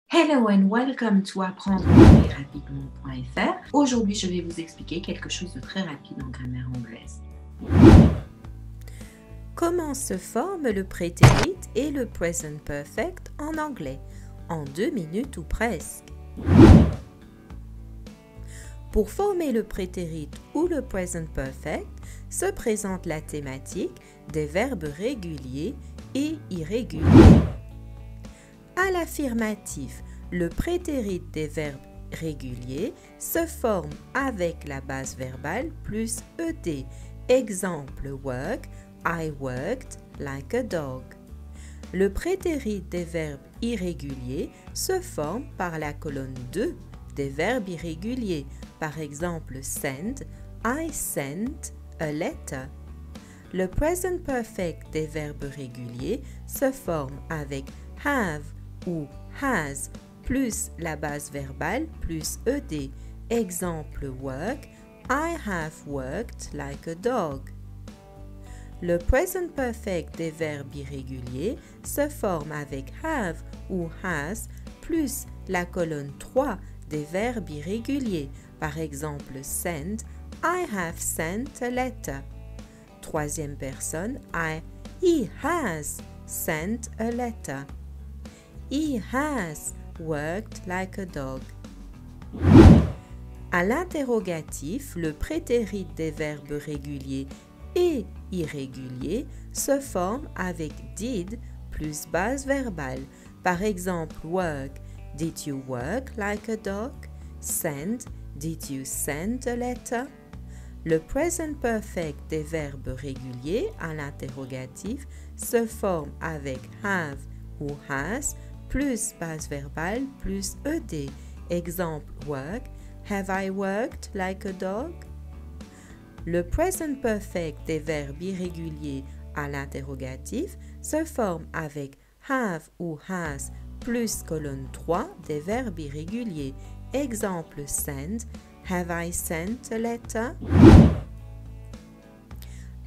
Hello and welcome to apprendre l'anglais rapidement.fr. Aujourd'hui, je vais vous expliquer quelque chose de très rapide en grammaire anglaise. Comment se forment le prétérit et le present perfect en anglais, en 2 minutes ou presque. Pour former le prétérit ou le present perfect, se présente la thématique des verbes réguliers et irréguliers. À l'affirmatif, le prétérit des verbes réguliers se forme avec la base verbale plus ed. Exemple work, I worked like a dog. Le prétérit des verbes irréguliers se forme par la colonne 2 des verbes irréguliers. Par exemple, send, I sent a letter. Le present perfect des verbes réguliers se forme avec have ou has plus la base verbale plus ed. Exemple work, I have worked like a dog. Le present perfect des verbes irréguliers se forme avec have ou has plus la colonne 3 des verbes irréguliers. Par exemple, send, I have sent a letter. Troisième personne, he has sent a letter. He has worked like a dog. À l'interrogatif, le prétérit des verbes réguliers et irréguliers se forme avec did plus base verbale. Par exemple, work, did you work like a dog? Send, did you send a letter? Le present perfect des verbes réguliers à l'interrogatif se forme avec have ou has plus base verbale plus ed. Exemple work, have I worked like a dog? Le present perfect des verbes irréguliers à l'interrogatif se forme avec have ou has plus colonne 3 des verbes irréguliers. Exemple send, have I sent a letter?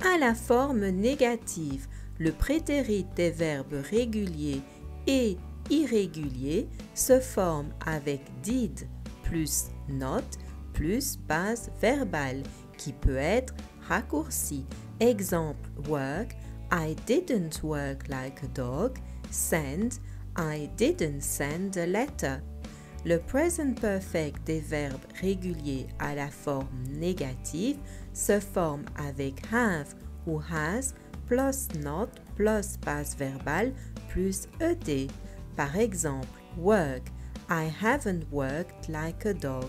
À la forme négative, le prétérit des verbes réguliers et irréguliers se forme avec did plus not plus base verbale qui peut être raccourci. Exemple work, I didn't work like a dog. Send, I didn't send a letter. Le present perfect des verbes réguliers à la forme négative se forme avec have ou has plus not plus base verbale plus ed. Par exemple, work, I haven't worked like a dog.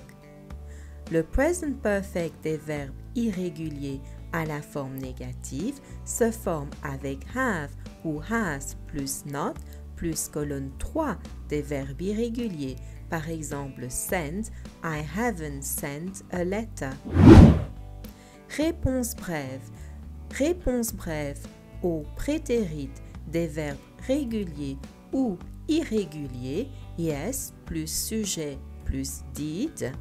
Le present perfect des verbes irréguliers à la forme négative se forme avec have ou has plus not plus colonne 3 des verbes irréguliers. Par exemple, send, I haven't sent a letter. Réponse brève. Réponse brève au prétérit des verbes réguliers ou irréguliers, yes plus sujet plus did,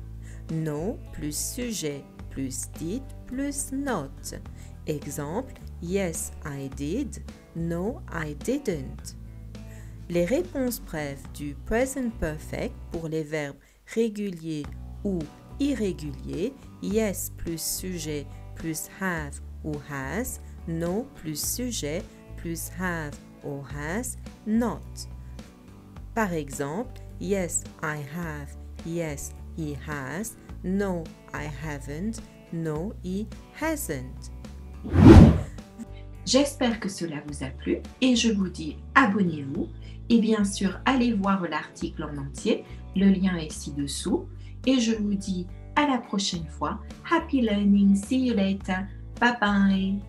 no plus sujet plus did plus not. Exemple, yes I did, no I didn't. Les réponses brèves du present perfect pour les verbes réguliers ou irréguliers, yes plus sujet plus have ou has, no plus sujet plus have ou has, not. Par exemple, yes I have, yes he has, no I haven't, no he hasn't. J'espère que cela vous a plu et je vous dis abonnez-vous et bien sûr allez voir l'article en entier, le lien est ci-dessous et je vous dis à la prochaine fois. Happy learning, see you later, bye bye.